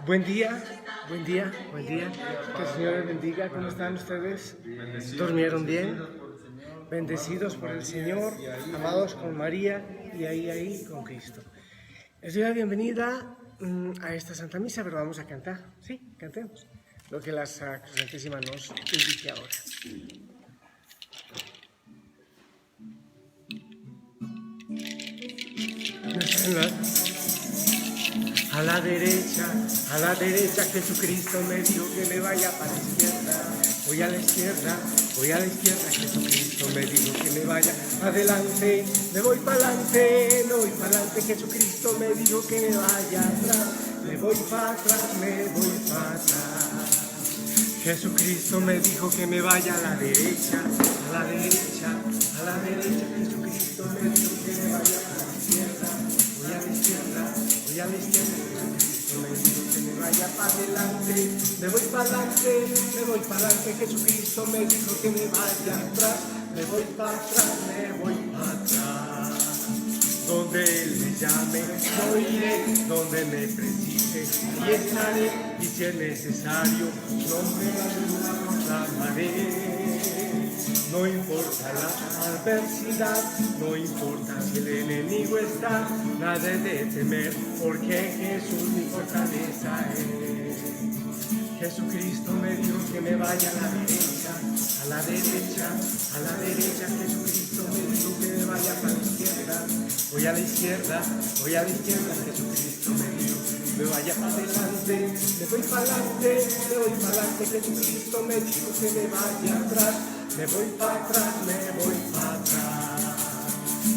Buen día, buen día, buen día. Que el Señor les bendiga. ¿Cómo están ustedes? ¿Durmieron bien? Bendecidos por el Señor, amados con María y ahí con Cristo. Les doy la bienvenida a esta Santa Misa, pero vamos a cantar. Sí, cantemos lo que la Santísima nos indique ahora. A la derecha, Jesucristo me dijo que me vaya para la izquierda. Voy a la izquierda, Jesucristo me dijo que me vaya adelante. Me voy para adelante, Jesucristo me dijo que me vaya atrás. Me voy para atrás, Jesucristo me dijo que me vaya a la derecha, Jesucristo me dijo que me vaya a la izquierda. Voy a la izquierda, Jesucristo me dijo que me vaya para adelante. Me voy para adelante, Jesucristo me dijo que me vaya atrás. Me voy para atrás. Donde Él me llame, yo iré, donde me precise, y estaré, y si es necesario, nombre la proclamaré. No importa la adversidad, no importa si el enemigo está, nada he de temer, porque Jesús mi fortaleza es. Jesucristo me dijo que me vaya a la derecha, Jesucristo me dijo que me vaya para la izquierda. Voy a la izquierda, Jesucristo me dijo que me vaya para adelante. Me voy para adelante, Jesucristo me dijo que me vaya atrás. Me voy para atrás.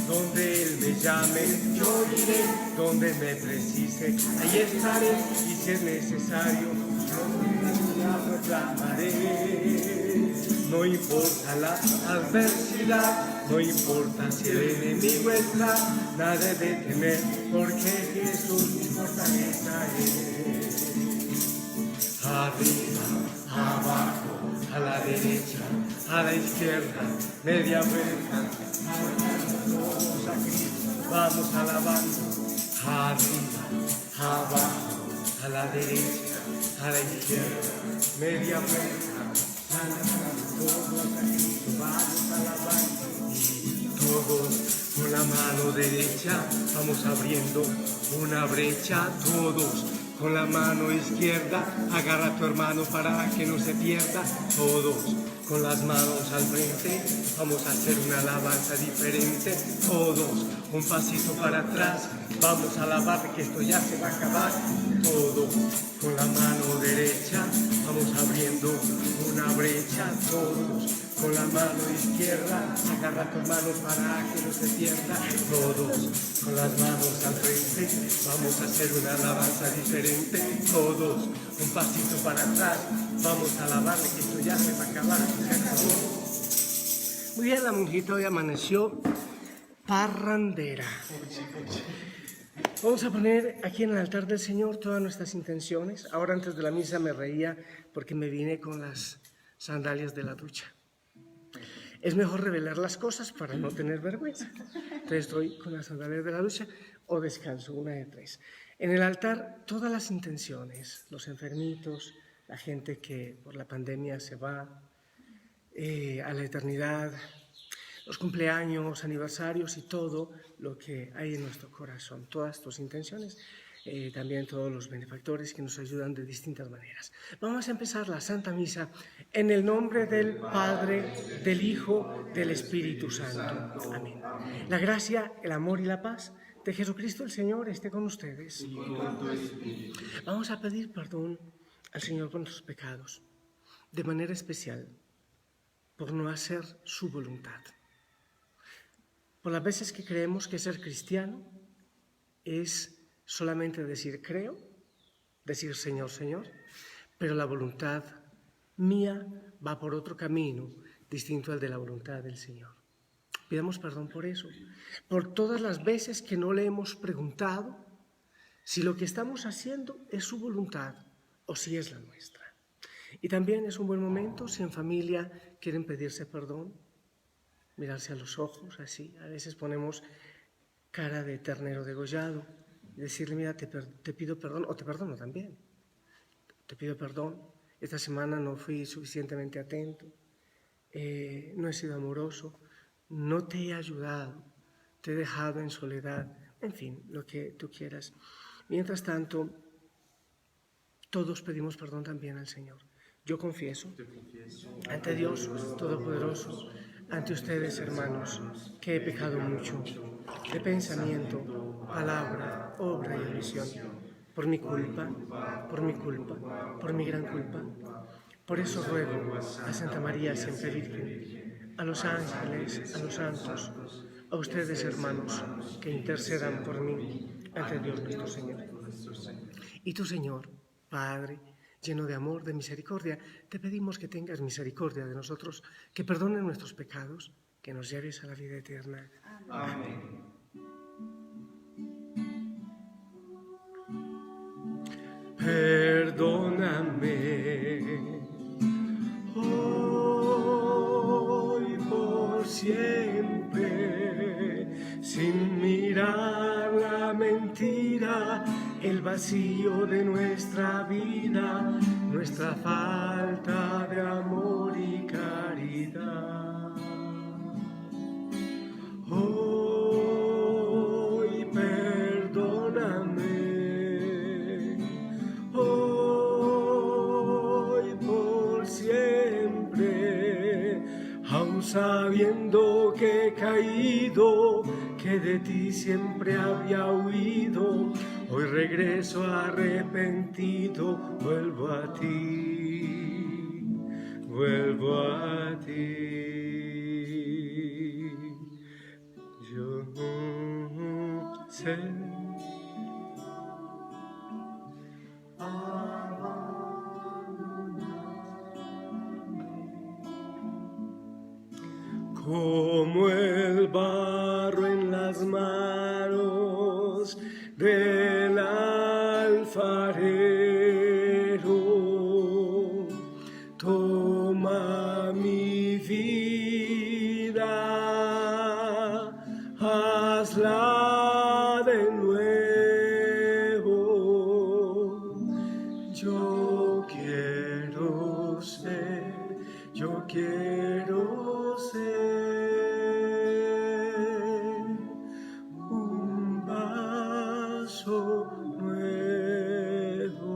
Donde Él me llame, yo iré, donde me precise, ahí estaré, y si es necesario, la proclamaré. No importa la adversidad, no importa si el enemigo está, nada he de temer, porque Jesús mi fortaleza es. Arriba, abajo, a la derecha, a la izquierda, media vuelta, todos a Cristo, vamos alabando. Arriba, abajo, a la derecha, a la izquierda, media vuelta, todos a Cristo, vamos alabando. Y todos con la mano derecha vamos abriendo una brecha, todos con la mano izquierda, agarra a tu hermano para que no se pierda. Todos con las manos al frente, vamos a hacer una alabanza diferente. Todos un pasito para atrás, vamos a alabar que esto ya se va a acabar. Todos con la mano derecha, vamos abriendo una brecha. Todos con la mano izquierda, agarra a tu hermano para que no se pierda. Todos con las manos al frente, vamos a hacer una alabanza diferente. Todos un pasito para atrás, vamos a alabarle que esto ya se va a acabar, se acabó. Muy bien, la monjita hoy amaneció parrandera. Vamos a poner aquí en el altar del Señor todas nuestras intenciones. Ahora antes de la misa me reía porque me vine con las sandalias de la ducha. Es mejor revelar las cosas para no tener vergüenza. Entonces estoy con las sandalias de la ducha o descanso, una de tres. En el altar todas las intenciones, los enfermitos, la gente que por la pandemia se va a la eternidad, los cumpleaños, aniversarios y todo lo que hay en nuestro corazón, todas tus intenciones, también todos los benefactores que nos ayudan de distintas maneras. Vamos a empezar la Santa Misa en el nombre del Padre, del Hijo, del Espíritu Santo. Amén. La gracia, el amor y la paz de Jesucristo el Señor esté con ustedes. Vamos a pedir perdón al Señor por nuestros pecados, de manera especial por no hacer su voluntad. Por las veces que creemos que ser cristiano es solamente decir creo, decir Señor, Señor, pero la voluntad mía va por otro camino distinto al de la voluntad del Señor. Pidamos perdón por eso, por todas las veces que no le hemos preguntado si lo que estamos haciendo es su voluntad o si es la nuestra. Y también es un buen momento si en familia quieren pedirse perdón, mirarse a los ojos así. A veces ponemos cara de ternero degollado y decirle, mira, te pido perdón o te perdono también. Te pido perdón. Esta semana no fui suficientemente atento, no he sido amoroso, no te he ayudado, te he dejado en soledad, en fin, lo que tú quieras. Mientras tanto, todos pedimos perdón también al Señor. Yo confieso ante Dios Todopoderoso, ante ustedes, hermanos, que he pecado mucho, de pensamiento, palabra, obra y omisión, por mi culpa, por mi gran culpa. Por eso ruego a Santa María siempre Virgen, a los ángeles, a los santos, a ustedes, hermanos, que intercedan por mí ante Dios nuestro Señor. Y tú, Señor, Padre, lleno de amor, de misericordia, te pedimos que tengas misericordia de nosotros, que perdones nuestros pecados, que nos lleves a la vida eterna. Amén. Perdóname hoy por siempre, sin mirar la mentira, el vacío de nuestra vida, nuestra falta de amor y caridad. Hoy perdóname, hoy por siempre, aun sabiendo que he caído, que de ti siempre había huido, hoy regreso arrepentido, vuelvo a ti, vuelvo a ti. Yo sé como el barro en las manos del alfarero, toma mi vida, hazla de nuevo. Yo quiero ser un vaso nuevo.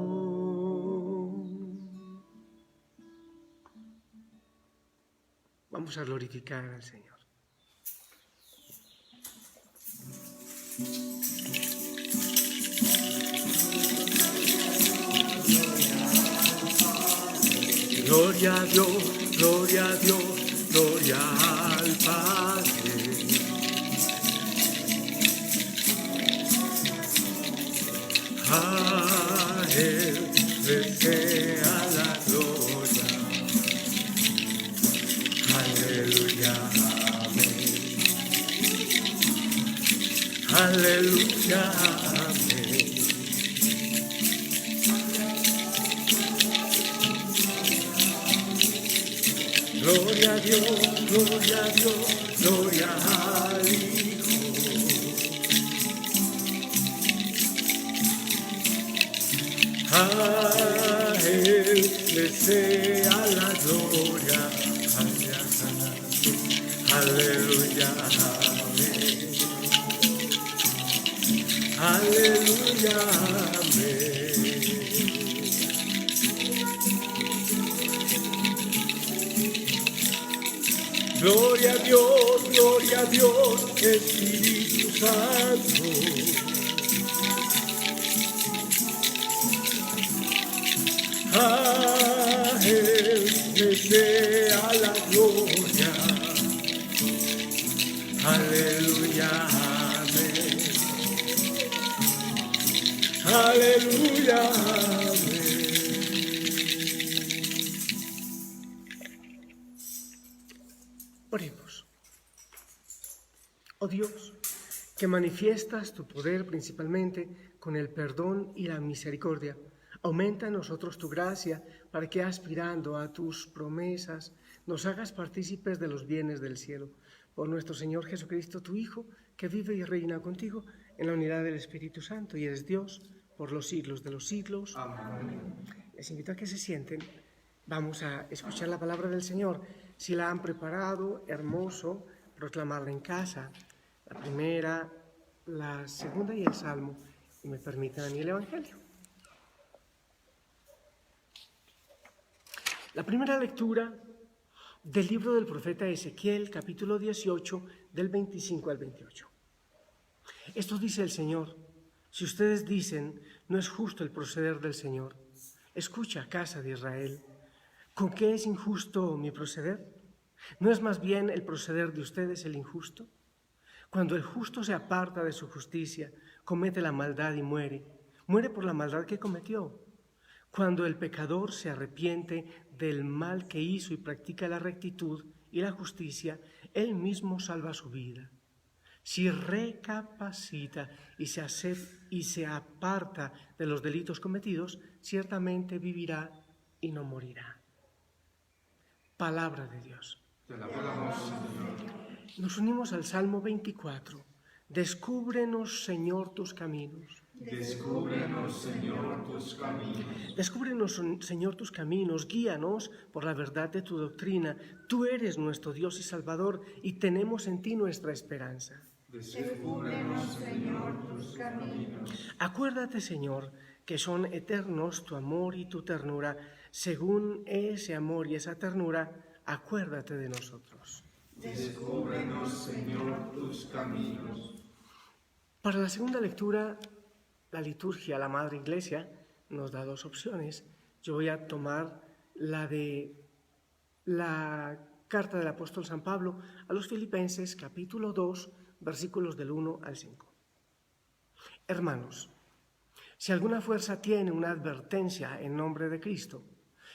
Vamos a glorificar al Señor. Gloria a Dios, gloria a Dios, gloria al Padre. A Él le sea la gloria. Aleluya, amén. Aleluya, amén. Gloria a Dios, gloria a Dios, gloria al Hijo. A Él le sea la gloria. Aleluya, amén. Aleluya, amén. Gloria a Dios, Espíritu Santo. A Él le sea la gloria. Aleluya, amén. Aleluya, amén. Oremos. Oh Dios, que manifiestas tu poder principalmente con el perdón y la misericordia, aumenta en nosotros tu gracia para que, aspirando a tus promesas, nos hagas partícipes de los bienes del cielo. Por nuestro Señor Jesucristo, tu Hijo, que vive y reina contigo en la unidad del Espíritu Santo y eres Dios por los siglos de los siglos. Amén. Les invito a que se sienten. Vamos a escuchar la palabra del Señor. Si la han preparado, hermoso, proclamarla en casa. La primera, la segunda y el Salmo. Y me permitan a mí el Evangelio. La primera lectura del libro del profeta Ezequiel, capítulo 18, del 25 al 28. Esto dice el Señor: si ustedes dicen, no es justo el proceder del Señor, escucha, casa de Israel, ¿con qué es injusto mi proceder? ¿No es más bien el proceder de ustedes el injusto? Cuando el justo se aparta de su justicia, comete la maldad y muere por la maldad que cometió. Cuando el pecador se arrepiente del mal que hizo y practica la rectitud y la justicia, él mismo salva su vida. Si recapacita y se aparta de los delitos cometidos, ciertamente vivirá y no morirá. Palabra de Dios. Te alabamos, Señor. Nos unimos al Salmo 24. Descúbrenos, Señor, tus caminos. Descúbrenos, Señor, tus caminos. Descúbrenos, Señor, tus caminos, guíanos por la verdad de tu doctrina. Tú eres nuestro Dios y Salvador, y tenemos en ti nuestra esperanza. Descúbrenos, Señor, tus caminos. Acuérdate, Señor, que son eternos tu amor y tu ternura. Según ese amor y esa ternura, acuérdate de nosotros. Descúbrenos, Señor, tus caminos. Para la segunda lectura, la liturgia, la Madre Iglesia, nos da dos opciones. Yo voy a tomar la de la carta del apóstol San Pablo a los Filipenses, capítulo 2, versículos del 1 al 5. Hermanos, si alguna fuerza tiene una advertencia en nombre de Cristo,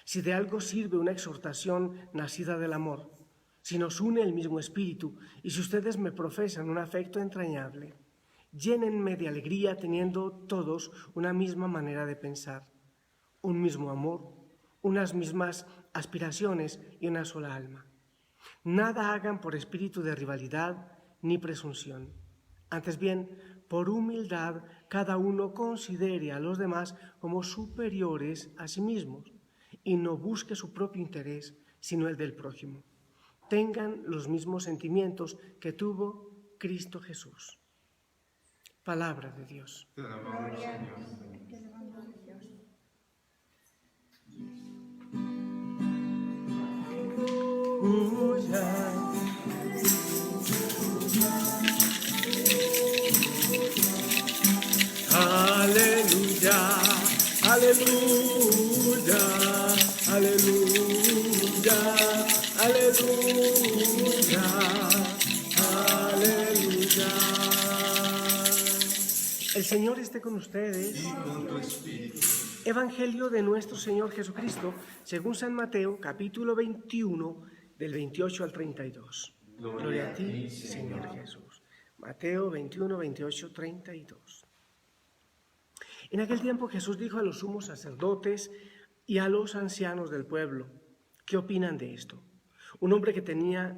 si de algo sirve una exhortación nacida del amor, si nos une el mismo espíritu y si ustedes me profesan un afecto entrañable, llénenme de alegría teniendo todos una misma manera de pensar, un mismo amor, unas mismas aspiraciones y una sola alma. Nada hagan por espíritu de rivalidad ni presunción. Antes bien, por humildad, cada uno considere a los demás como superiores a sí mismos y no busque su propio interés, sino el del prójimo. Tengan los mismos sentimientos que tuvo Cristo Jesús. Palabra de Dios. Te alabamos, Señor. Aleluya, aleluya, aleluya, aleluya, aleluya. El Señor esté con ustedes. Y con tu espíritu. Evangelio de nuestro Señor Jesucristo, según San Mateo, capítulo 21, del 28 al 32. Gloria a ti, Señor Jesús. Mateo 21, 28, 32. En aquel tiempo Jesús dijo a los sumos sacerdotes y a los ancianos del pueblo: ¿qué opinan de esto? Un hombre que tenía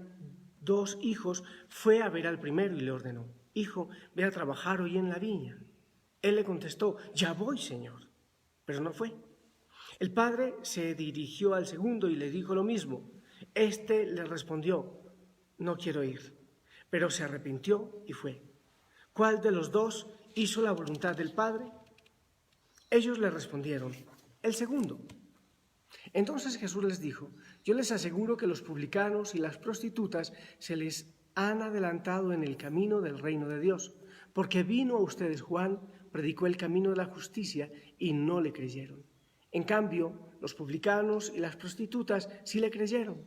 2 hijos fue a ver al primero y le ordenó: hijo, ve a trabajar hoy en la viña. Él le contestó: ya voy, Señor. Pero no fue. El padre se dirigió al segundo y le dijo lo mismo. Este le respondió: no quiero ir. Pero se arrepintió y fue. ¿Cuál de los 2 hizo la voluntad del padre? Ellos le respondieron: el segundo. Entonces Jesús les dijo: yo les aseguro que los publicanos y las prostitutas se les han adelantado en el camino del reino de Dios, porque vino a ustedes Juan, predicó el camino de la justicia y no le creyeron. En cambio, los publicanos y las prostitutas sí le creyeron.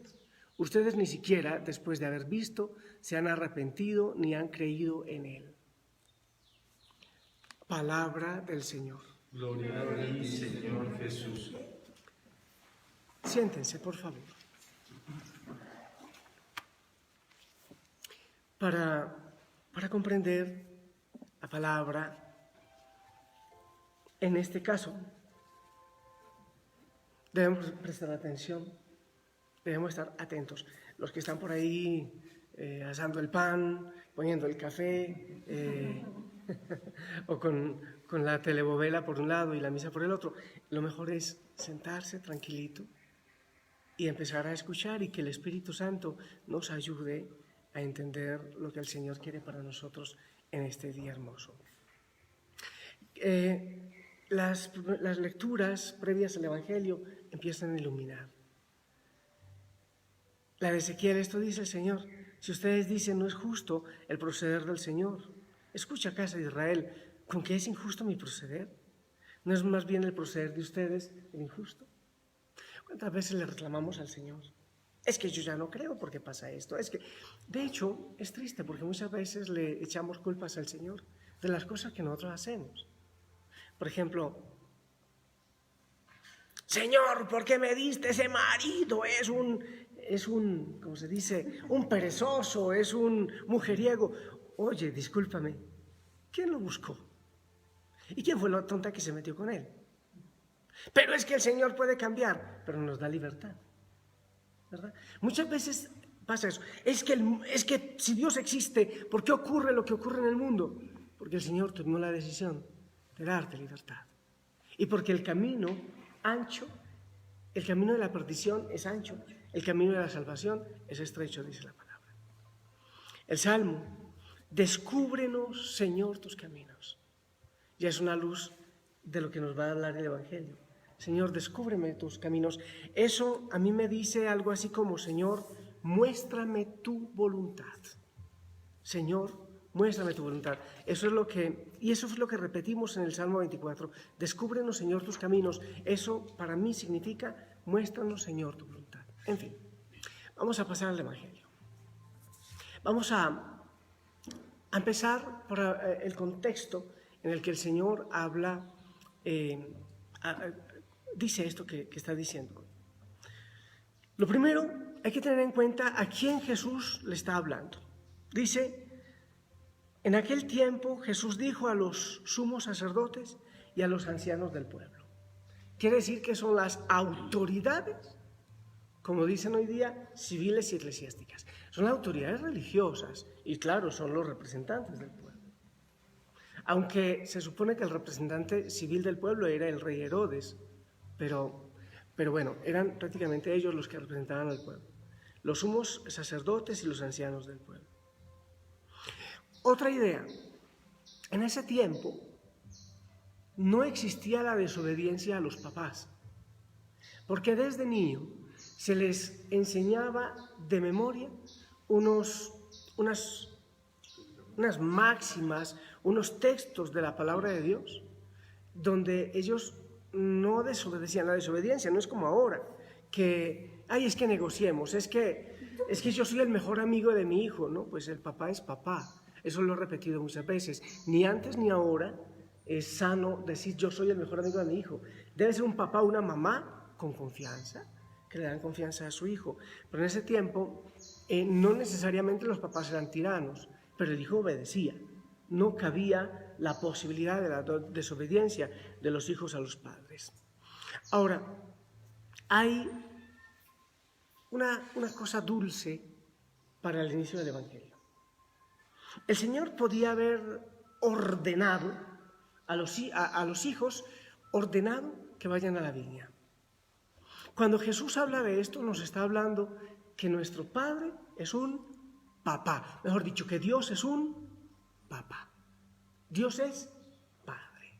Ustedes ni siquiera, después de haber visto, se han arrepentido ni han creído en él. Palabra del Señor. Gloria a ti, Señor Jesús. Siéntense, por favor. Para comprender la palabra, en este caso, debemos prestar atención, debemos estar atentos. Los que están por ahí asando el pan, poniendo el café, o con la telebovela por un lado y la misa por el otro, lo mejor es sentarse tranquilito y empezar a escuchar, y que el Espíritu Santo nos ayude a entender lo que el Señor quiere para nosotros en este día hermoso. Las lecturas previas al Evangelio empiezan a iluminar. La de Ezequiel, esto dice el Señor: si ustedes dicen no es justo el proceder del Señor, escucha, casa de Israel, ¿con qué es injusto mi proceder? ¿No es más bien el proceder de ustedes el injusto? ¿Cuántas veces le reclamamos al Señor? Es que yo ya no creo porque pasa esto. Es que, de hecho, es triste porque muchas veces le echamos culpas al Señor de las cosas que nosotros hacemos. Por ejemplo, Señor, ¿por qué me diste ese marido? Es un, ¿cómo se dice? Un perezoso, es un mujeriego. Oye, discúlpame, ¿quién lo buscó? ¿Y quién fue la tonta que se metió con él? Pero es que el Señor puede cambiar, pero nos da libertad, ¿verdad? Muchas veces pasa eso. Es que si Dios existe, ¿por qué ocurre lo que ocurre en el mundo? Porque el Señor tomó la decisión de darte libertad. Y porque el camino ancho, el camino de la perdición es ancho, el camino de la salvación es estrecho, dice la palabra. El Salmo: descúbrenos, Señor, tus caminos. Ya es una luz de lo que nos va a hablar el Evangelio. Señor, descúbreme tus caminos. Eso a mí me dice algo así como: Señor, muéstrame tu voluntad. Señor, muéstrame tu voluntad. Eso es lo que repetimos en el Salmo 24. Descúbrenos, Señor, tus caminos. Eso para mí significa: muéstranos, Señor, tu voluntad. En fin, vamos a pasar al Evangelio. Vamos a empezar por el contexto en el que el Señor habla, dice esto que está diciendo. Lo primero, hay que tener en cuenta a quién Jesús le está hablando. Dice: en aquel tiempo Jesús dijo a los sumos sacerdotes y a los ancianos del pueblo. Quiere decir que son las autoridades, como dicen hoy día, civiles y eclesiásticas. Son las autoridades religiosas y, claro, son los representantes del pueblo. Aunque se supone que el representante civil del pueblo era el rey Herodes, pero bueno, eran prácticamente ellos los que representaban al pueblo, los sumos sacerdotes y los ancianos del pueblo. Otra idea: en ese tiempo no existía la desobediencia a los papás, porque desde niño se les enseñaba de memoria unas máximas, unos textos de la palabra de Dios, donde ellos no desobedecían. La desobediencia no es como ahora, que, es que negociemos, es que yo soy el mejor amigo de mi hijo, ¿no? Pues el papá es papá, eso lo he repetido muchas veces. Ni antes ni ahora es sano decir yo soy el mejor amigo de mi hijo. Debe ser un papá o una mamá con confianza, que le dan confianza a su hijo. Pero en ese tiempo no necesariamente los papás eran tiranos, pero el hijo obedecía. No cabía la posibilidad de la desobediencia de los hijos a los padres. Ahora, hay una cosa dulce para el inicio del Evangelio. El Señor podía haber ordenado a los hijos, ordenado que vayan a la viña. Cuando Jesús habla de esto, nos está hablando que nuestro Padre es un papá. Mejor dicho, que Dios es un papá. Dios es Padre.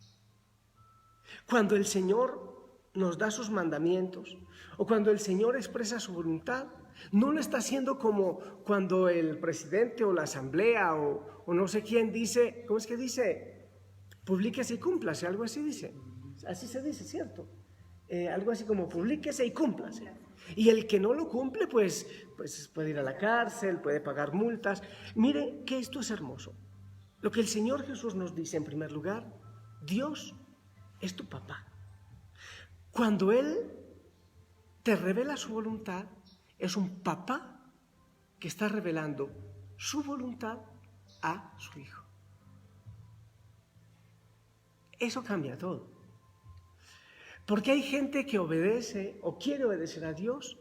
Cuando el Señor nos da sus mandamientos o cuando el Señor expresa su voluntad, no lo está haciendo como cuando el presidente o la asamblea o no sé quién dice, ¿cómo es que dice? Publíquese y cúmplase, algo así dice. Así se dice, ¿cierto? Algo así como publíquese y cúmplase. Y el que no lo cumple, pues puede ir a la cárcel, puede pagar multas. Mire que esto es hermoso. Lo que el Señor Jesús nos dice, en primer lugar: Dios es tu papá. Cuando Él te revela su voluntad, es un papá que está revelando su voluntad a su hijo. Eso cambia todo. Porque hay gente que obedece o quiere obedecer a Dios,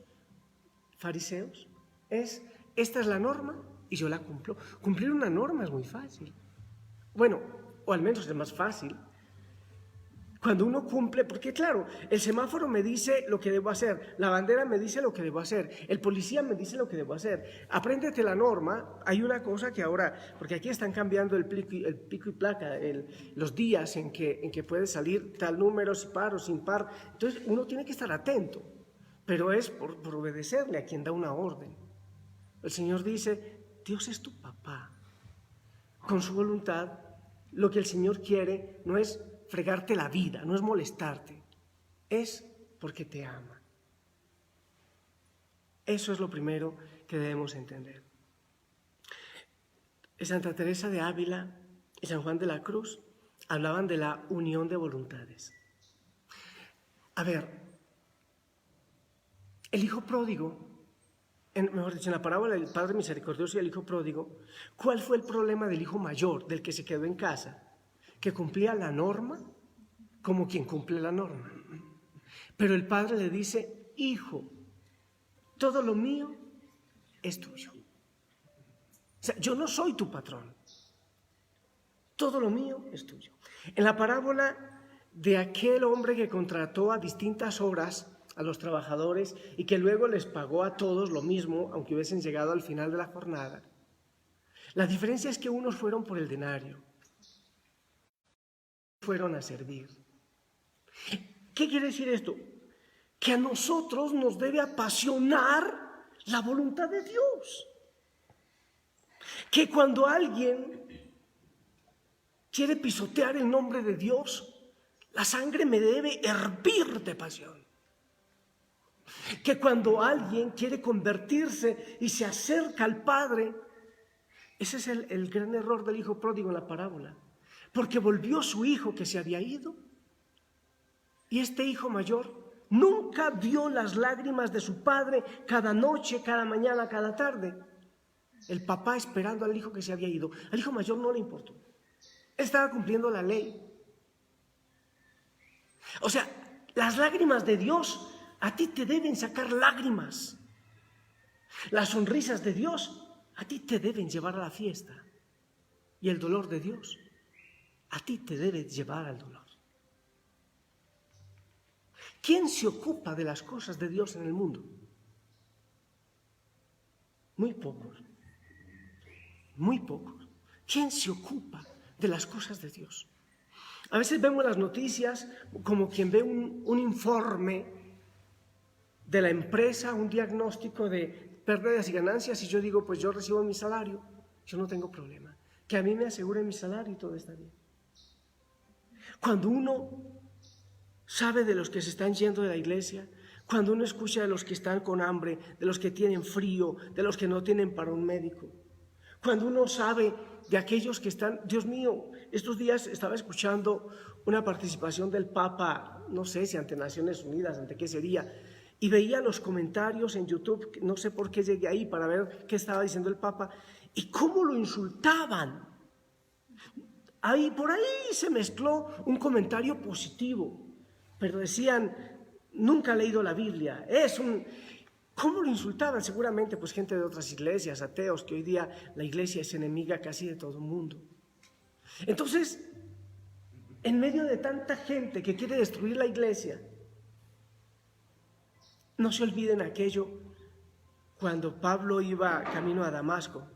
fariseos, esta es la norma y yo la cumplo. Cumplir una norma es muy fácil. Bueno, o al menos es más fácil. Cuando uno cumple, porque claro, el semáforo me dice lo que debo hacer, la bandera me dice lo que debo hacer, el policía me dice lo que debo hacer. Apréndete la norma. Hay una cosa que ahora, porque aquí están cambiando el pico y placa, los días en que puede salir tal número, si par o sin par. Entonces uno tiene que estar atento, pero es por obedecerle a quien da una orden. El Señor dice, Dios es tu papá. Con su voluntad, lo que el Señor quiere no es fregarte la vida, no es molestarte, es porque te ama. Eso es lo primero que debemos entender. Santa Teresa de Ávila y San Juan de la Cruz hablaban de la unión de voluntades. A ver, el hijo pródigo, mejor dicho, en la parábola del Padre Misericordioso y el hijo pródigo, ¿cuál fue el problema del hijo mayor, del que se quedó en casa? Que cumplía la norma como quien cumple la norma. Pero el padre le dice, hijo, todo lo mío es tuyo. O sea, yo no soy tu patrón. Todo lo mío es tuyo. En la parábola de aquel hombre que contrató a distintas horas a los trabajadores y que luego les pagó a todos lo mismo, aunque hubiesen llegado al final de la jornada, la diferencia es que unos fueron por el denario, fueron a servir. ¿Qué quiere decir esto? Que a nosotros nos debe apasionar la voluntad de Dios. Que cuando alguien quiere pisotear el nombre de Dios, la sangre me debe hervir de pasión. Que cuando alguien quiere convertirse y se acerca al Padre, ese es el gran error del hijo pródigo en la parábola, porque volvió su hijo que se había ido, y este hijo mayor nunca vio las lágrimas de su padre cada noche, cada mañana, cada tarde. El papá esperando al hijo que se había ido. Al hijo mayor no le importó. Él estaba cumpliendo la ley. O sea, las lágrimas de Dios a ti te deben sacar lágrimas. Las sonrisas de Dios a ti te deben llevar a la fiesta. Y el dolor de Dios a ti te debe llevar al dolor. ¿Quién se ocupa de las cosas de Dios en el mundo? Muy pocos. Muy pocos. ¿Quién se ocupa de las cosas de Dios? A veces vemos las noticias como quien ve un informe de la empresa, un diagnóstico de pérdidas y ganancias, y yo digo, pues yo recibo mi salario, yo no tengo problema. Que a mí me aseguren mi salario y todo está bien. Cuando uno sabe de los que se están yendo de la iglesia, cuando uno escucha de los que están con hambre, de los que tienen frío, de los que no tienen para un médico, cuando uno sabe de aquellos que están, Dios mío, estos días estaba escuchando una participación del Papa, no sé si ante Naciones Unidas, ante qué sería, y veía los comentarios en YouTube, no sé por qué llegué ahí para ver qué estaba diciendo el Papa, y cómo lo insultaban. Por ahí se mezcló un comentario positivo, pero decían, nunca ha leído la Biblia, ¿cómo lo insultaban? Seguramente pues gente de otras iglesias, ateos, que hoy día la iglesia es enemiga casi de todo el mundo. Entonces, en medio de tanta gente que quiere destruir la iglesia, no se olviden aquello cuando Pablo iba camino a Damasco,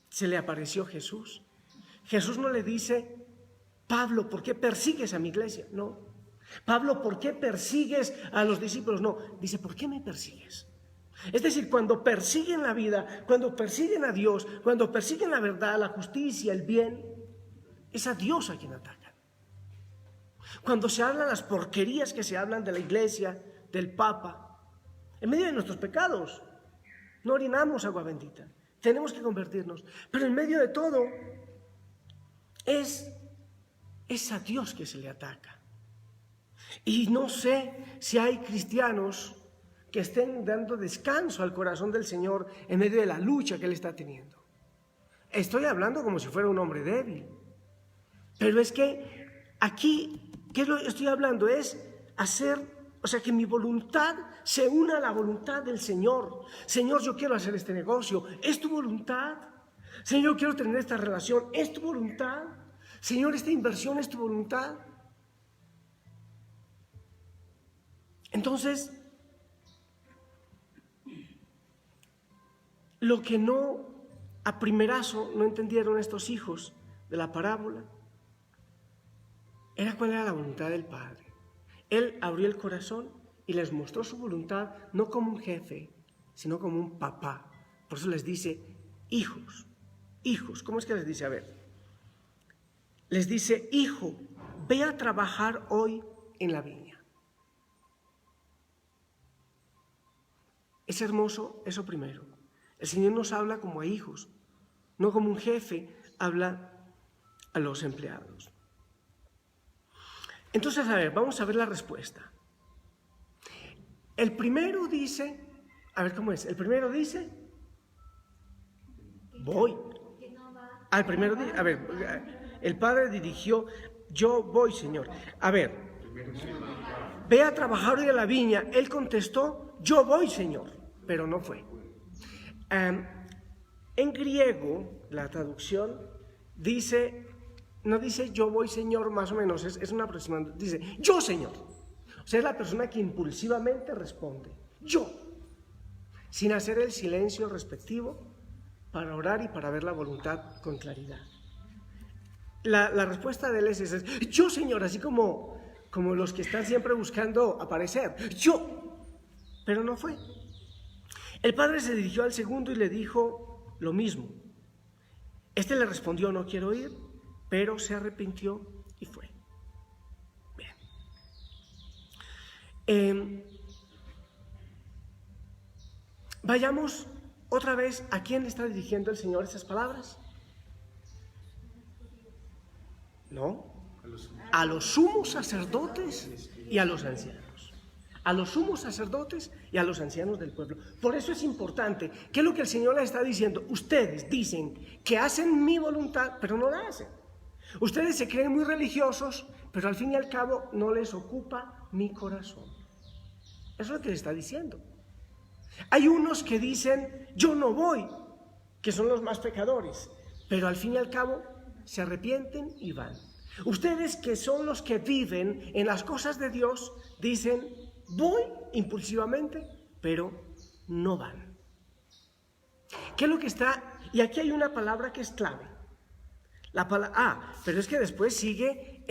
se le apareció Jesús. Jesús no le dice, Pablo, ¿por qué persigues a mi iglesia? No. Pablo, ¿por qué persigues a los discípulos? No, dice, ¿por qué me persigues? Es decir, cuando persiguen la vida, cuando persiguen a Dios, cuando persiguen la verdad, la justicia, el bien, es a Dios a quien atacan. Cuando se hablan las porquerías que se hablan de la iglesia, del Papa, en medio de nuestros pecados, no orinamos agua bendita, tenemos que convertirnos, pero en medio de todo es a Dios que se le ataca. Y no sé si hay cristianos que estén dando descanso al corazón del Señor en medio de la lucha que Él está teniendo. Estoy hablando como si fuera un hombre débil, pero es que aquí, ¿qué es lo que estoy hablando? Es que mi voluntad se una a la voluntad del Señor. Señor, yo quiero hacer este negocio, ¿es tu voluntad? Señor, yo quiero tener esta relación, ¿es tu voluntad? Señor, esta inversión, ¿es tu voluntad? Entonces, lo que a primerazo no entendieron estos hijos de la parábola era cuál era la voluntad del Padre. Él abrió el corazón y les mostró su voluntad no como un jefe, sino como un papá. Por eso les dice, hijos, hijos. ¿Cómo es que les dice? A ver, les dice, hijo, ve a trabajar hoy en la viña. Es hermoso eso primero. El Señor nos habla como a hijos, no como un jefe habla a los empleados. Entonces, a ver, vamos a ver la respuesta. El primero dice, a ver cómo es, el primero dice, voy. Al primero dice, a ver, el padre dirigió, yo voy, Señor. A ver, ve a trabajar hoy a la viña. Él contestó, yo voy, Señor, pero no fue. En griego, la traducción dice, no dice yo voy, Señor, más o menos, es una aproximación, dice yo, Señor. O sea, es la persona que impulsivamente responde, yo, sin hacer el silencio respectivo para orar y para ver la voluntad con claridad. La respuesta de él es yo, Señor, así como los que están siempre buscando aparecer, yo, pero no fue. El padre se dirigió al segundo y le dijo lo mismo. Este le respondió, no quiero ir, pero se arrepintió y fue. Bien. Vayamos otra vez, ¿a quién le está dirigiendo el Señor esas palabras? No, a los sumos sacerdotes y a los ancianos. A los sumos sacerdotes y a los ancianos del pueblo. Por eso es importante, ¿qué es lo que el Señor les está diciendo? Ustedes dicen que hacen mi voluntad, pero no la hacen. Ustedes se creen muy religiosos, pero al fin y al cabo no les ocupa mi corazón. Eso es lo que les está diciendo. Hay unos que dicen, yo no voy, que son los más pecadores, pero al fin y al cabo se arrepienten y van. Ustedes que son los que viven en las cosas de Dios, dicen, voy impulsivamente, pero no van. ¿Qué es lo que está? Y aquí hay una palabra que es clave. Pero es que después sigue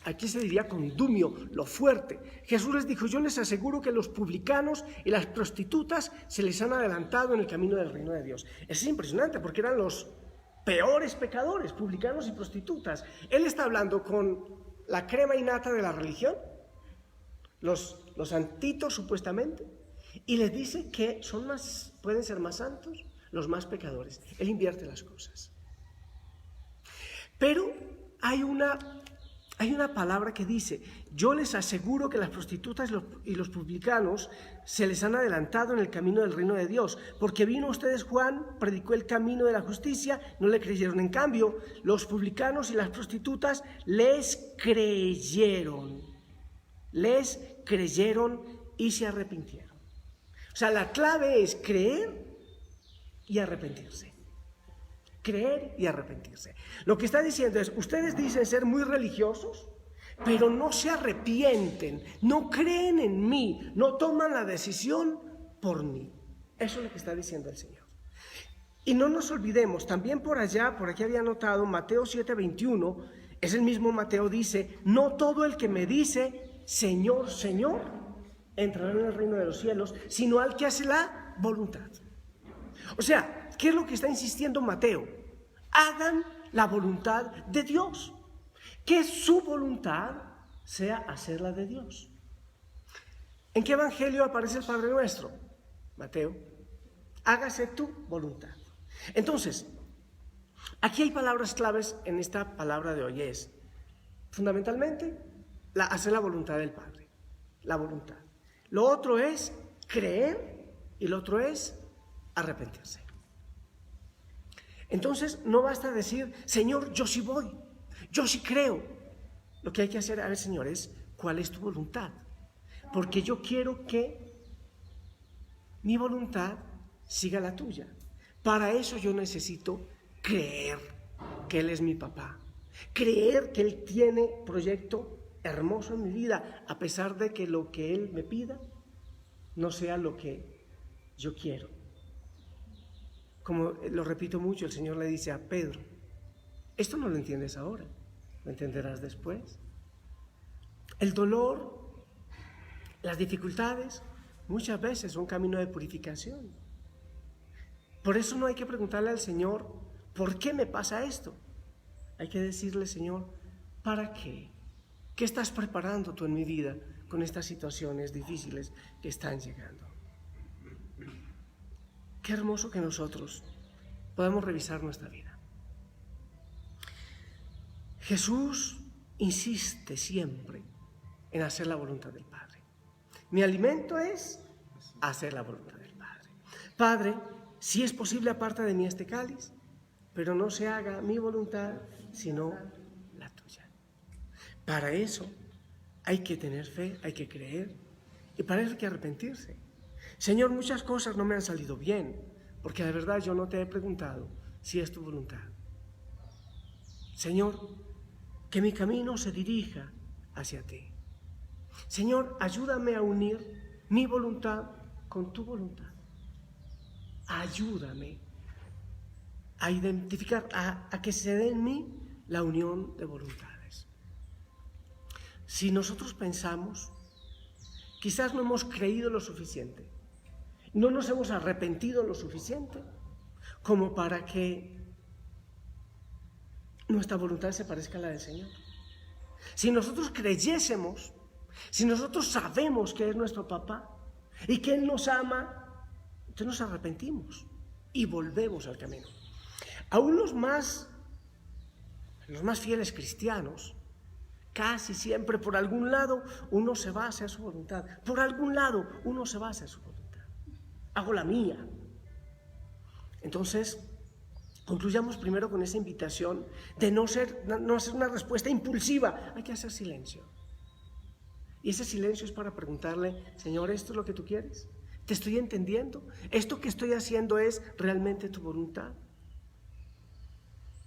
aquí se diría condumio, lo fuerte. Jesús les dijo, yo les aseguro que los publicanos y las prostitutas se les han adelantado en el camino del reino de Dios. Es impresionante porque eran los peores pecadores, publicanos y prostitutas. Él está hablando con la crema innata de la religión, los santitos supuestamente, y les dice que pueden ser más santos los más pecadores. Él invierte las cosas. Pero hay una palabra que dice, yo les aseguro que las prostitutas y los publicanos se les han adelantado en el camino del reino de Dios, porque vino ustedes Juan, predicó el camino de la justicia, no le creyeron. En cambio, los publicanos y las prostitutas les creyeron y se arrepintieron. O sea, la clave es creer y arrepentirse. Creer y arrepentirse. Lo que está diciendo es, ustedes dicen ser muy religiosos, pero no se arrepienten, no creen en mí, no toman la decisión por mí. Eso es lo que está diciendo el Señor. Y no nos olvidemos, también por aquí había anotado Mateo 7:21, es el mismo Mateo, dice, no todo el que me dice, Señor, Señor, entrará en el reino de los cielos, sino al que hace la voluntad. O sea, ¿qué es lo que está insistiendo Mateo? Hagan la voluntad de Dios. Que su voluntad sea hacer la de Dios. ¿En qué evangelio aparece el Padre Nuestro? Mateo. Hágase tu voluntad. Entonces, aquí hay palabras claves en esta palabra de hoy. Es, fundamentalmente, hacer la voluntad del Padre. La voluntad. Lo otro es creer y lo otro es arrepentirse. Entonces no basta decir, Señor, yo sí voy, yo sí creo. Lo que hay que hacer, a ver, Señor, es ¿cuál es tu voluntad? Porque yo quiero que mi voluntad siga la tuya. Para eso yo necesito creer que Él es mi papá, creer que Él tiene proyecto hermoso en mi vida, a pesar de que lo que Él me pida no sea lo que yo quiero. Como lo repito mucho, el Señor le dice a Pedro, esto no lo entiendes ahora, lo entenderás después. El dolor, las dificultades, muchas veces son camino de purificación. Por eso no hay que preguntarle al Señor, ¿por qué me pasa esto? Hay que decirle, Señor, ¿para qué? ¿Qué estás preparando tú en mi vida con estas situaciones difíciles que están llegando? Qué hermoso que nosotros podamos revisar nuestra vida. Jesús insiste siempre en hacer la voluntad del Padre. Mi alimento es hacer la voluntad del Padre. Padre, si es posible, aparta de mí este cáliz, pero no se haga mi voluntad, sino la tuya. Para eso hay que tener fe, hay que creer, y para eso hay que arrepentirse. Señor, muchas cosas no me han salido bien, porque de verdad yo no te he preguntado si es tu voluntad. Señor, que mi camino se dirija hacia ti. Señor, ayúdame a unir mi voluntad con tu voluntad. Ayúdame a identificar, a que se dé en mí la unión de voluntades. Si nosotros pensamos, quizás no hemos creído lo suficiente, no nos hemos arrepentido lo suficiente como para que nuestra voluntad se parezca a la del Señor. Si nosotros creyésemos, si nosotros sabemos que es nuestro papá y que Él nos ama, entonces nos arrepentimos y volvemos al camino. Aún los más fieles cristianos, casi siempre por algún lado uno se va hacia su voluntad. Por algún lado uno se va hacia su voluntad. Hago la mía. Entonces, concluyamos primero con esa invitación de no hacer una respuesta impulsiva. Hay que hacer silencio. Y ese silencio es para preguntarle, Señor, ¿esto es lo que tú quieres? ¿Te estoy entendiendo? ¿Esto que estoy haciendo es realmente tu voluntad?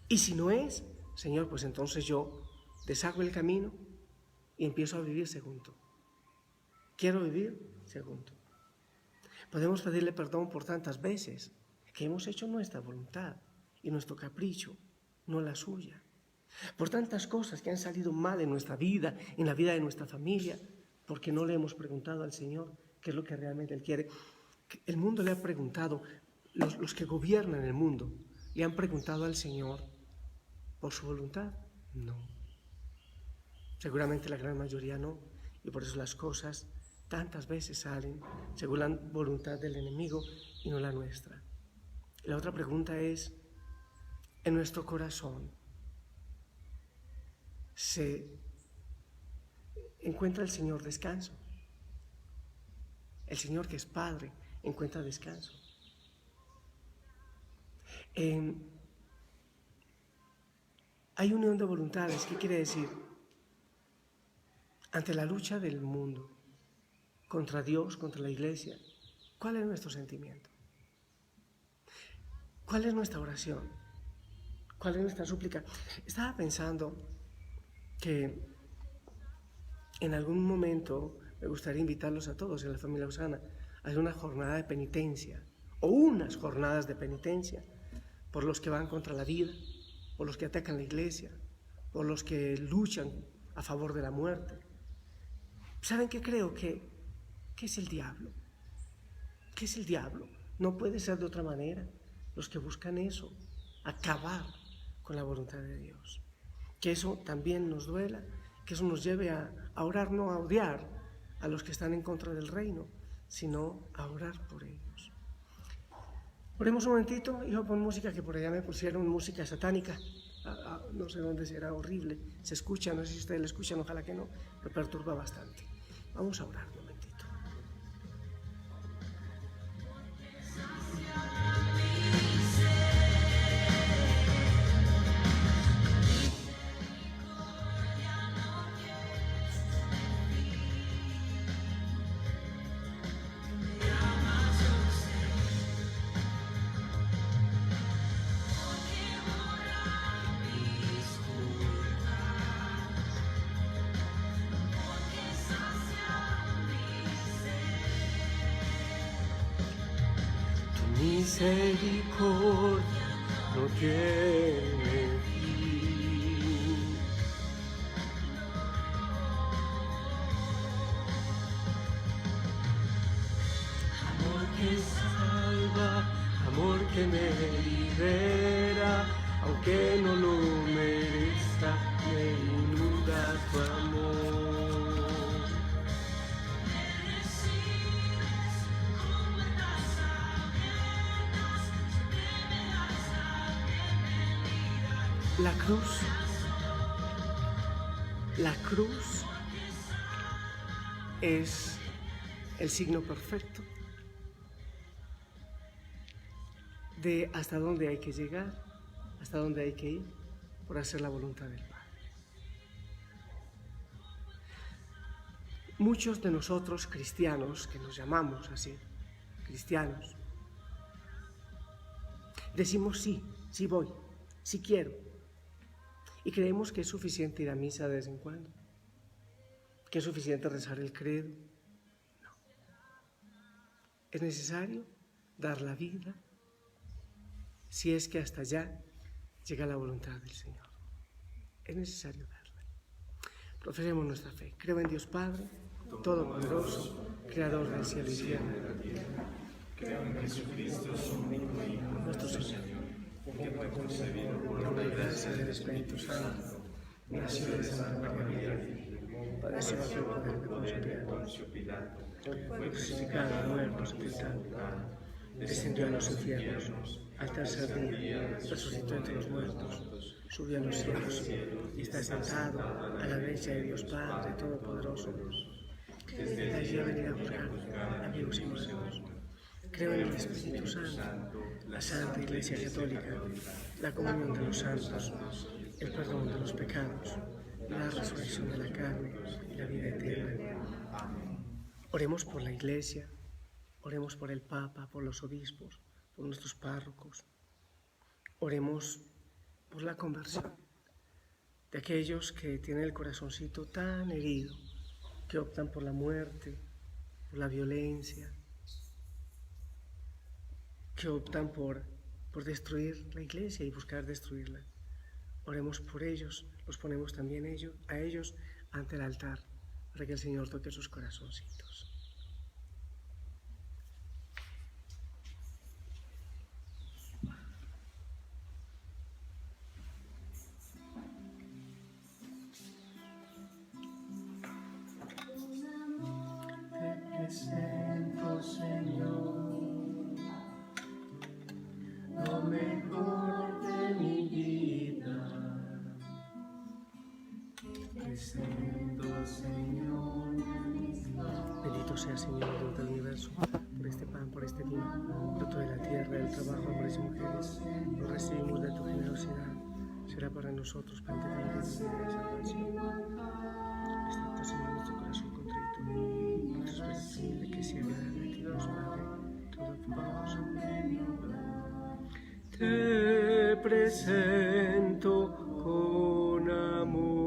Y si no es, Señor, pues entonces yo deshago el camino y empiezo a vivir según tú. Quiero vivir según tú. Podemos pedirle perdón por tantas veces que hemos hecho nuestra voluntad y nuestro capricho, no la suya. Por tantas cosas que han salido mal en nuestra vida, en la vida de nuestra familia, porque no le hemos preguntado al Señor qué es lo que realmente Él quiere. El mundo le ha preguntado, los que gobiernan el mundo, le han preguntado al Señor por su voluntad. No. Seguramente la gran mayoría no, y por eso las cosas tantas veces salen según la voluntad del enemigo y no la nuestra. La otra pregunta es, en nuestro corazón se encuentra el Señor descanso. El Señor, que es Padre, encuentra descanso. Hay unión de voluntades. ¿Qué quiere decir? Ante la lucha del mundo contra Dios, contra la iglesia, ¿cuál es nuestro sentimiento? ¿Cuál es nuestra oración? ¿Cuál es nuestra súplica? Estaba pensando que en algún momento me gustaría invitarlos a todos en la familia Osana a hacer una jornada de penitencia o unas jornadas de penitencia por los que van contra la vida, por los que atacan la iglesia, por los que luchan a favor de la muerte. ¿Saben qué creo? ¿Qué es el diablo? ¿Qué es el diablo? No puede ser de otra manera. Los que buscan eso, acabar con la voluntad de Dios. Que eso también nos duela, que eso nos lleve a orar, no a odiar a los que están en contra del reino, sino a orar por ellos. Oremos un momentito. Hijo, pon música, que por allá me pusieron música satánica. No sé dónde será, horrible. Se escucha, no sé si ustedes la escuchan, ojalá que no, me perturba bastante. Vamos a orar un momentito. misericordia no tiene fin. Amor que salva, amor que me libera, aunque no lo merezca, me inunda tu amor. La cruz es el signo perfecto de hasta dónde hay que llegar, hasta dónde hay que ir por hacer la voluntad del Padre. Muchos de nosotros cristianos, que nos llamamos así, cristianos, decimos sí, sí voy, sí quiero, y creemos que es suficiente ir a misa de vez en cuando, que es suficiente rezar el credo. No. Es necesario dar la vida si es que hasta allá llega la voluntad del Señor. Es necesario darla. Profesemos nuestra fe. Creo en Dios Padre, Todopoderoso, Creador del cielo y tierra. Creo en Jesucristo, su único Hijo, Nuestro Señor, que fue concebido por por la la gracia del Espíritu Santo, nació de Santa María, padeció bajo el poder de Poncio Pilato, fue crucificado, muerto, sepultado, descendió a los infiernos, al tercer día resucitó entre los muertos, subió a los cielos y está sentado a la derecha de Dios Padre Todopoderoso. Desde allí venirá a buscar a vivos y muertos. Creo en el Espíritu Santo, la Santa Iglesia Católica, la comunión de los santos, el perdón de los pecados, la resurrección de la carne y la vida eterna. Oremos por la Iglesia, oremos por el Papa, por los obispos, por nuestros párrocos. Oremos por la conversión de aquellos que tienen el corazoncito tan herido, que optan por la muerte, por la violencia, que optan por destruir la Iglesia y buscar destruirla. Oremos por ellos, los ponemos también a ellos ante el altar, para que el Señor toque sus corazoncitos. Te presento, Señor, lo mejor de mi vida. Te presento, Señor. Bendito sea, Señor, Dios del universo, por este pan, por este vino, fruto de la tierra, del trabajo de hombres y mujeres. Lo recibimos de tu generosidad. Será para nosotros pan de vida y salvación. Excepto, Señor, nuestro corazón contrito, nuestro espíritu humilde, que sea agradable a ti, Dios Padre Todopoderoso. Te presento con amor.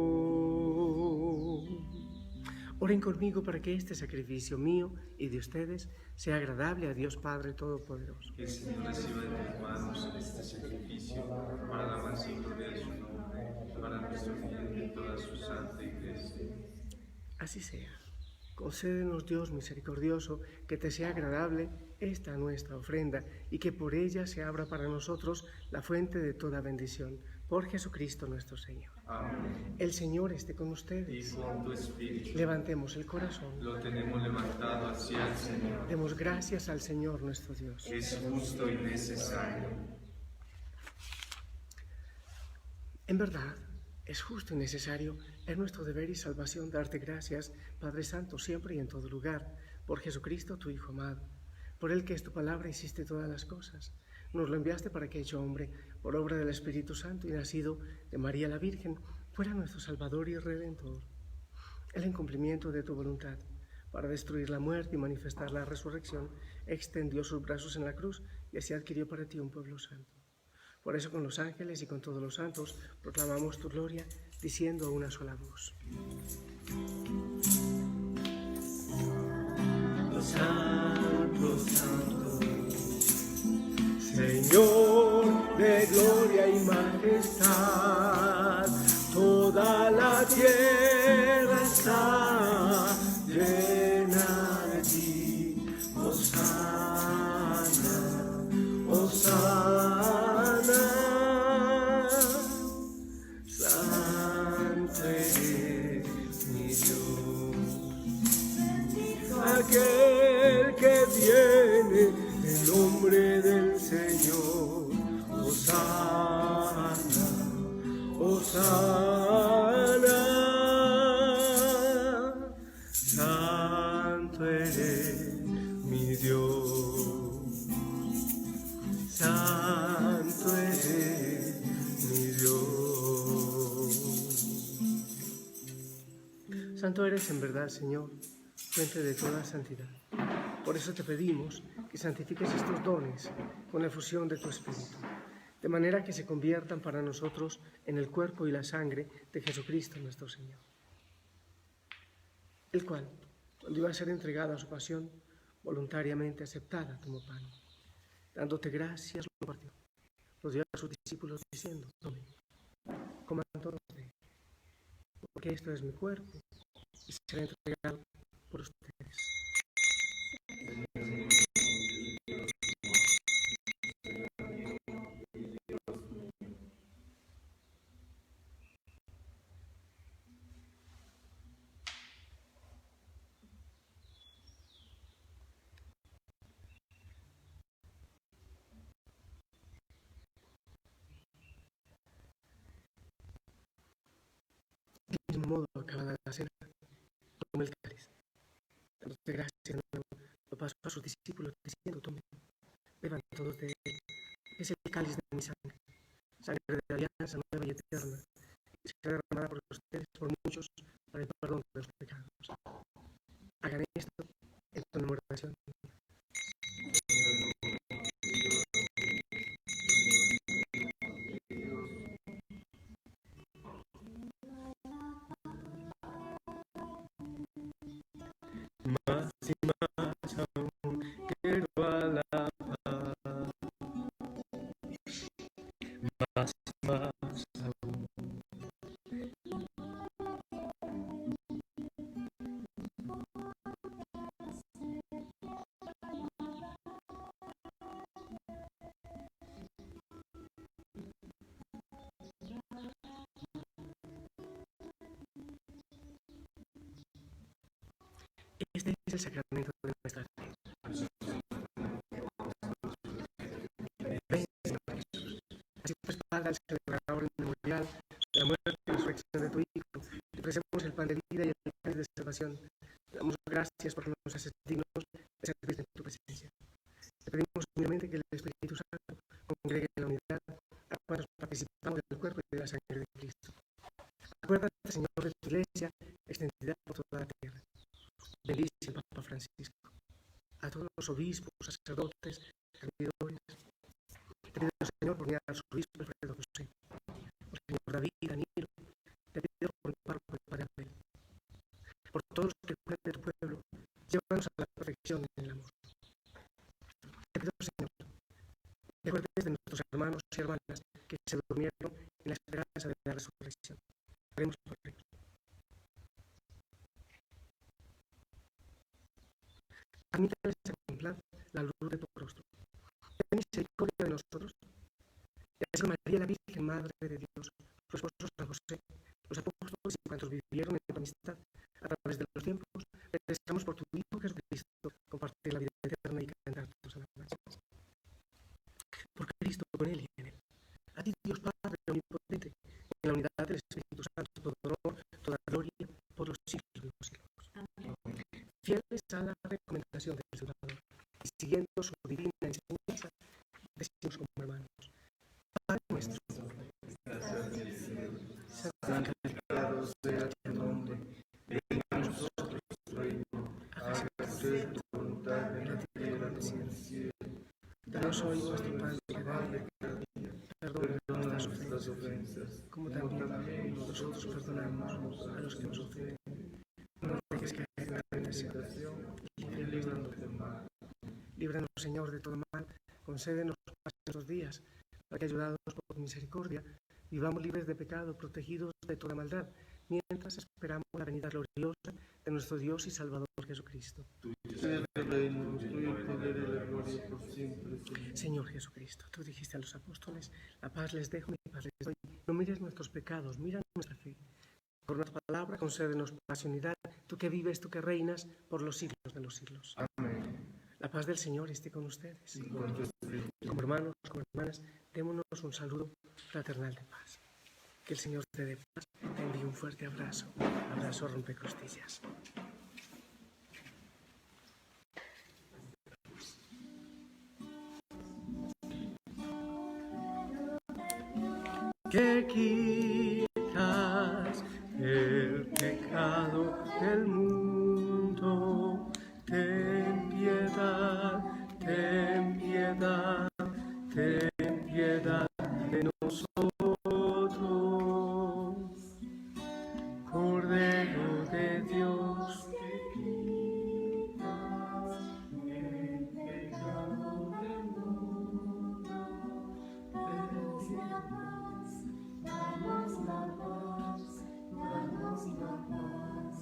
Oren conmigo para que este sacrificio mío y de ustedes sea agradable a Dios Padre Todopoderoso. Que el Señor reciba de tus manos este sacrificio para la alabanza y gloria de su nombre, para nuestro bien y de toda su santa Iglesia. Así sea. Concédenos, Dios misericordioso, que te sea agradable esta nuestra ofrenda y que por ella se abra para nosotros la fuente de toda bendición. Por Jesucristo nuestro Señor. Amén. El Señor esté con Y ustedes. con tu espíritu. Levantemos el corazón. Lo tenemos levantado hacia el Señor. Demos gracias al Señor nuestro Dios. Es justo y necesario. En verdad, es justo y necesario, es nuestro deber y salvación darte gracias, Padre Santo, siempre y en todo lugar, por Jesucristo, tu Hijo amado, por el que es tu palabra hiciste todas las cosas. Nos lo enviaste para que, hecho hombre, por obra del Espíritu Santo y nacido de María la Virgen, fuera nuestro Salvador y Redentor. Él, en cumplimiento de tu voluntad, para destruir la muerte y manifestar la resurrección, extendió sus brazos en la cruz y así adquirió para ti un pueblo santo. Por eso, con los ángeles y con todos los santos, proclamamos tu gloria, diciendo a una sola voz: Santo, Santo, Señor de gloria y majestad, toda la tierra está llena de ti. Hosana, Hosana, santo eres mi Dios. Aquel que viene en nombre del Señor. Hosana, Hosana, santo eres mi Dios, santo eres mi Dios. Santo eres en verdad, Señor, fuente de toda santidad. Por eso te pedimos que santifiques estos dones con la efusión de tu Espíritu, de manera que se conviertan para nosotros en el cuerpo y la sangre de Jesucristo nuestro Señor, el cual, cuando iba a ser entregado a su pasión, voluntariamente aceptada, tomó pan. Dándote gracias, lo partió, lo dio a sus discípulos diciendo: tomen, coman todos de él, porque esto es mi cuerpo y será entregado por ustedes. De mismo modo, acabada la cena, tomó el cáliz. Dándote gracias de nuevo, lo pasó a sus discípulos diciendo: tomen, beban todos de él, que es el cáliz de mi sangre, sangre de la alianza nueva y eterna, que será derramada por ustedes, por muchos, para el perdón de los pecados. Hagan esto en conmemoración. Más y más aún quiero alabar, más y más aún. Este es el sacramento de nuestra fe. Ven, Señor Jesús. Así pues, Padre, al celebrar ahora el memorial de la muerte y resurrección de tu Hijo, te ofrecemos el pan de vida y el pan de salvación. Te damos gracias porque nos haces dignos de servir en tu presencia. Te pedimos humildemente que el Espíritu Santo congregue en la unidad a cuantos participamos del cuerpo y de la sangre de Cristo. Acuérdate, Señor, de tu Iglesia extendida por toda la tierra. Bendice al Papa Francisco, a todos los obispos, sacerdotes, servidores. Te pido, Señor, por mi arzobispo Alfredo José, por Señor David, Danilo. Te pido por mi párroco y Padre Abel, por todos los que cuidan de tu pueblo, llévanos a la perfección en el amor. Te pido, Señor, te acuerdes de nuestros hermanos y hermanas que se durmieron en la esperanza de la resurrección. Oremos por ellos. Admítales a contemplar la luz de tu rostro. Ten misericordia de nosotros. Y así como María, la Virgen Madre de Dios, su esposo San José, los apóstoles y cuantos vivieron en tu amistad a través de los tiempos, te deseamos por tu Hijo Jesucristo compartir la vida eterna y cantar tus alabanzas. Por Cristo, con Él y en Él. A ti, Dios Padre omnipotente, en la unidad del Espíritu Santo, todo honor, toda gloria, por los siglos de los siglos. Fieles a la recomendación del Salvador y siguiendo su divina enseñanza, decimos como hermanos: Padre nuestro, santificado sea tu nombre, venga a nosotros tu reino, hágase tu voluntad en la tierra como en el cielo. Danos hoy nuestro pan de cada día, perdona nuestras ofensas, como también nosotros perdonamos a los que nos ofenden. No nos dejes caer en la tentación y líbranos del mal. Líbranos, Señor, de todo mal, concédenos paz en para que, ayudados por tu misericordia, vivamos libres de pecado, protegidos de toda maldad, mientras esperamos la venida gloriosa de nuestro Dios y Salvador Jesucristo. Tuyo es el reino, tuyo el poder y la gloria por siempre. Señor Jesucristo, tú dijiste a los apóstoles: la paz les dejo, mi paz les doy. No mires nuestros pecados, mira nuestra fe. Por nuestra palabra, concédenos paz y unidad, tú que vives, tú que reinas por los siglos de los siglos. Amén. La paz del Señor esté con ustedes. Y con tu espíritu. Como hermanos, como hermanas, démonos un saludo fraternal de paz. Que el Señor te dé paz, te envíe un fuerte abrazo, abrazo rompecostillas. Que quitas el pecado del mundo, ten piedad, ten piedad, ten piedad de nosotros. Cordero de Dios, que quitas el pecado del mundo, ten piedad. Danos la paz, danos la paz,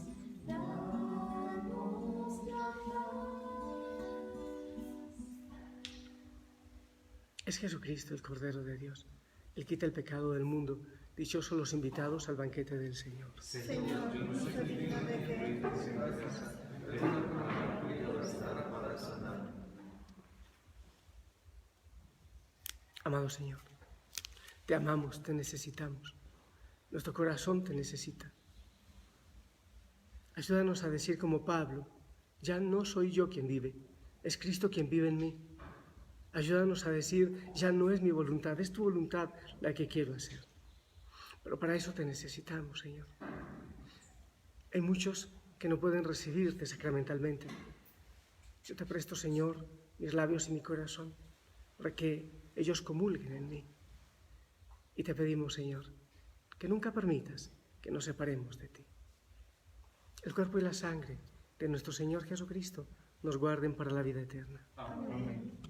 danos la paz. Es Jesucristo, el Cordero de Dios. Él quita el pecado del mundo. Dichosos los invitados al banquete del Señor. Señor, yo no soy digno de que entres en mi casa, pero una palabra tuya bastará para sanar. Amado Señor, te amamos, te necesitamos. Nuestro corazón te necesita. Ayúdanos a decir como Pablo: ya no soy yo quien vive, es Cristo quien vive en mí. Ayúdanos a decir: ya no es mi voluntad, es tu voluntad la que quiero hacer. Pero para eso te necesitamos, Señor. Hay muchos que no pueden recibirte sacramentalmente. Yo te presto, Señor, mis labios y mi corazón, para que ellos comulguen en mí. Y te pedimos, Señor, que nunca permitas que nos separemos de ti. El cuerpo y la sangre de nuestro Señor Jesucristo nos guarden para la vida eterna. Amén.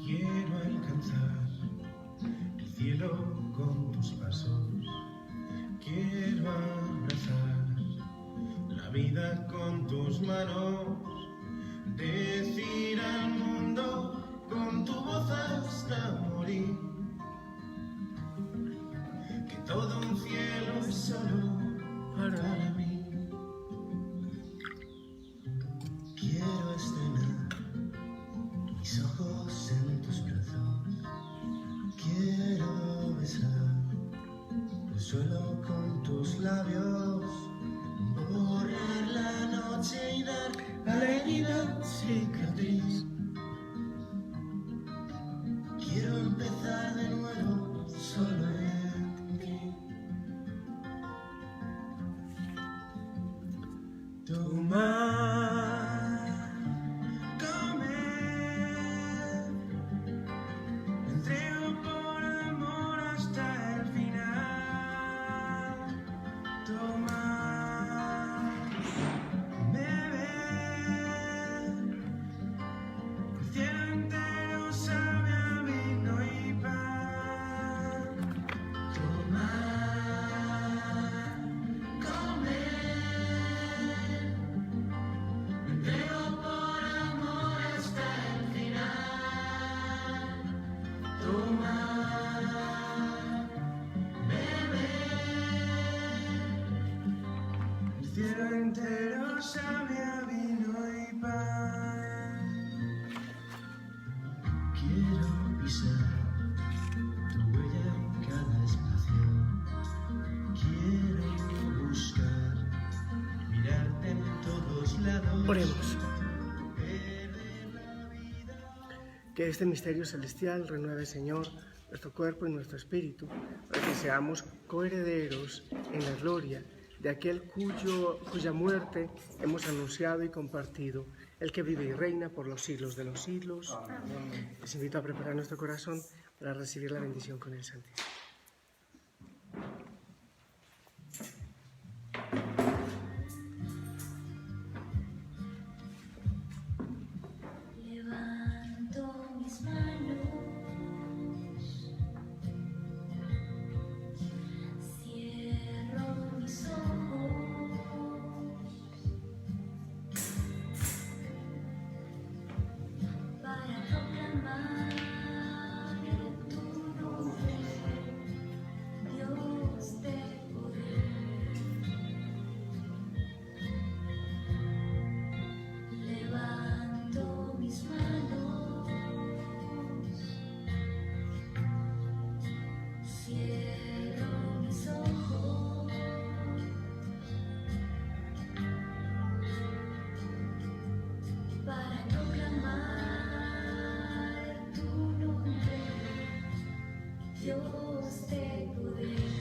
Quiero alcanzar el cielo con tus pasos. Quiero abrazar la vida con tus manos. Decir al mundo con tu voz hasta morir que todo un cielo es solo para mí. Quiero estrenar mis ojos en tus brazos, quiero besar el suelo con tus labios, borrar la noche y dar a la herida cicatriz. Quiero empezar de nuevo solo en ti. Tomar, comer, me entrego por amor hasta el final. Tomar, beber, el cielo entero sabe a vino y pan. Tomar, comer, me entrego por amor hasta el final. Tomar, beber, el cielo entero sabe a vino y pan. Quiero pisar tu huella en cada espacio. Quiero buscar, mirarte en todos lados. Oremos. Que este misterio celestial renueve, Señor, nuestro cuerpo y nuestro espíritu, para que seamos coherederos en la gloria de aquel cuya muerte hemos anunciado y compartido, el que vive y reina por los siglos de los siglos. Amén. Les invito a preparar nuestro corazón para recibir la bendición con el Santísimo. Levanto mis manos, cierro mis ojos para proclamar tu nombre, Dios de poder. Levanto mis manos, cierro mis ojos para proclamar tu nombre, Dios de poder.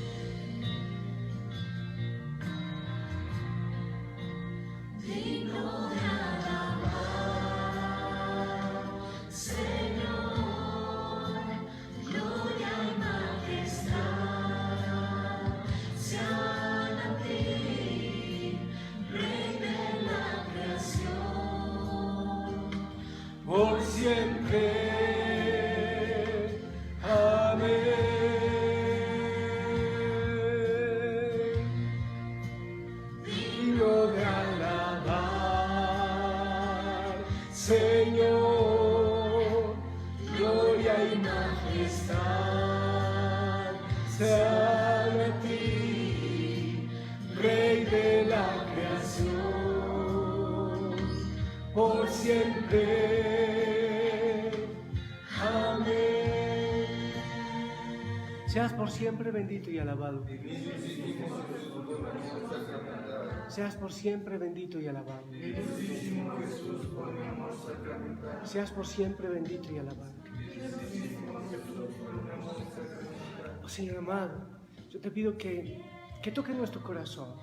Digno de alabar, Señor, gloria y majestad sean a ti, Rey de la creación. por siempre. Amén. Digno de alabar, Señor, gloria y majestad sean a ti, Rey de la creación, por siempre. Amén. Seas por siempre bendito y alabado. Seas por siempre bendito y alabado. Seas por siempre bendito y alabado. Oh Señor amado, yo te pido que toque nuestro corazón.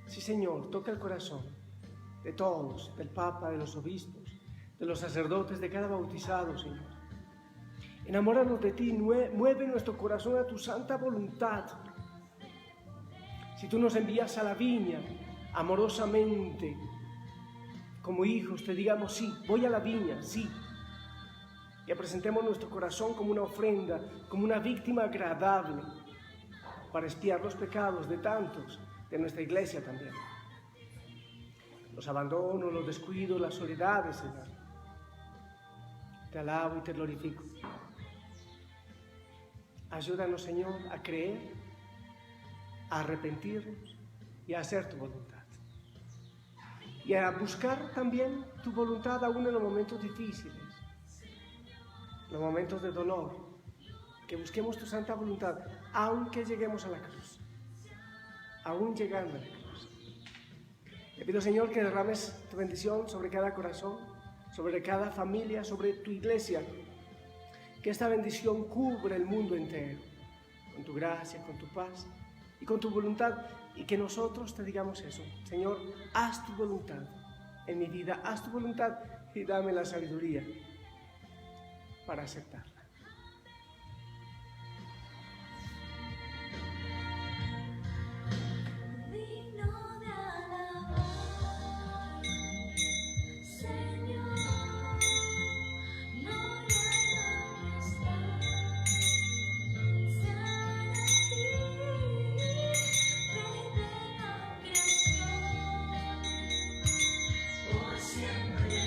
Sí, Señor, toca el corazón de todos, del Papa, de los obispos, de los sacerdotes, de cada bautizado, Señor. Enamóranos de ti, mueve nuestro corazón a tu santa voluntad. Si tú nos envías a la viña, amorosamente, como hijos, te digamos, sí, voy a la viña, sí. Y presentemos nuestro corazón como una ofrenda, como una víctima agradable, para expiar los pecados de tantos, de nuestra iglesia también. Los abandonos, los descuidos, las soledades, Señor. Te alabo y te glorifico. Ayúdanos, Señor, a creer, a arrepentirnos y a hacer tu voluntad. Y a buscar también tu voluntad aún en los momentos difíciles, los momentos de dolor, que busquemos tu santa voluntad, aunque lleguemos a la cruz, aún llegando a la cruz. Te pido, Señor, que derrames tu bendición sobre cada corazón, sobre cada familia, sobre tu iglesia, que esta bendición cubra el mundo entero, con tu gracia, con tu paz y con tu voluntad, y que nosotros te digamos eso: Señor, haz tu voluntad en mi vida, haz tu voluntad y dame la sabiduría para aceptarla. Digno de alabar, Señor, gloria y majestad sean a ti, Rey de la creación, por siempre.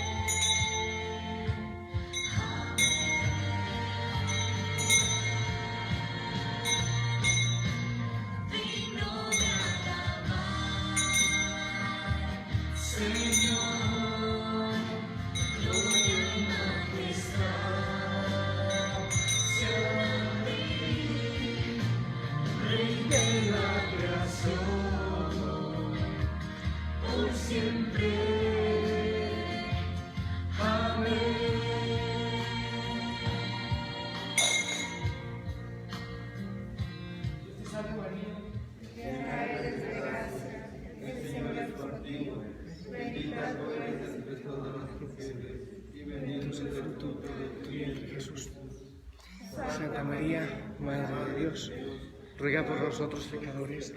Amén. tuya y de Jesús. Santa María, Madre de Dios, ruega por nosotros pecadores.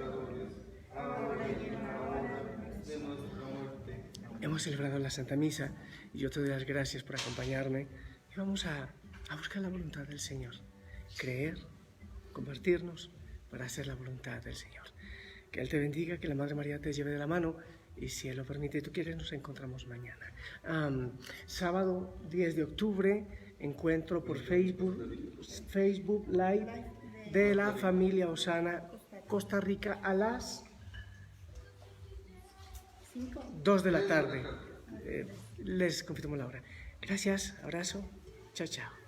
Hemos celebrado la Santa Misa y yo te doy las gracias por acompañarme y vamos a buscar la voluntad del Señor, creer, convertirnos para hacer la voluntad del Señor. Que Él te bendiga, que la Madre María te lleve de la mano y si Él lo permite y tú quieres nos encontramos mañana. Sábado 10 de octubre, encuentro por Facebook Live de la familia Osana Costa Rica a las 2 de la tarde. Les confirmo la hora. Gracias, abrazo, chao, chao.